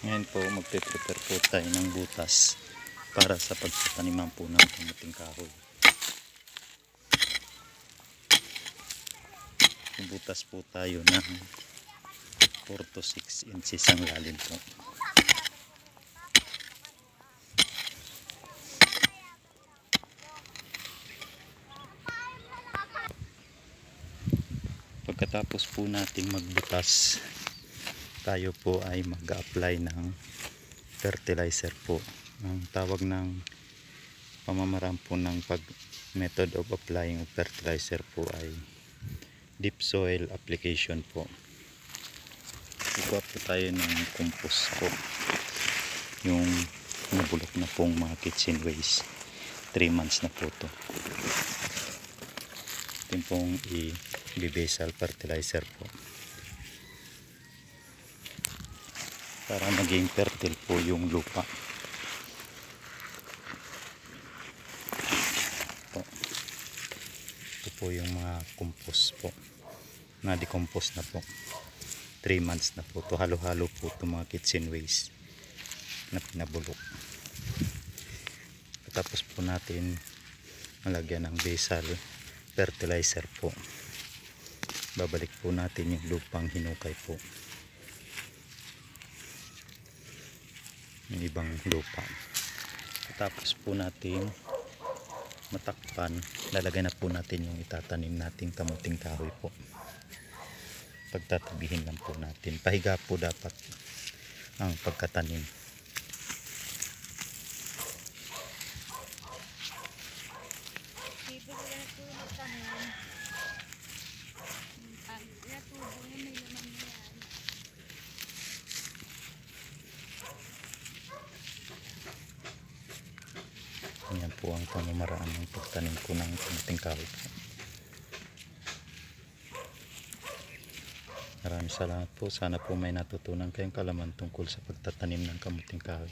Ngayon po magpe-prepare po tayo ng butas para sa pagtataniman po ng kamuting kahoy. Butas po tayo ng 4 to 6 inches ang lalim po. Pagkatapos po nating magbutas, tayo po ay mag-apply ng fertilizer po. Ang tawag ng pamamaraan po ng method of applying of fertilizer po ay deep soil application po. Kukuha po tayo ng compost po, yung nabulok na pong mga kitchen waste. 3 months na po to. Ito pong i-basal fertilizer po para maging fertile po yung lupa. Ito po yung mga compost po, na decompose na po. 3 months na po to. Halo-halo po itong mga kitchen waste na pinabulok. Tapos po natin malagyan ng basal fertilizer po. Babalik po natin yung lupang hinukay po, yung ibang lupa. Tapos po natin matakpan, lalagay na po natin yung itatanim nating kamuting kahoy po. Pagtatabihin lang po natin. Pahiga po dapat ang pagkatanim. Yan po ang pamamaraan ng pagtanim ko ng kamuting kahoy. Maraming salamat po. Sana po may natutunan kayong kalaman tungkol sa pagtatanim ng kamuting kahoy.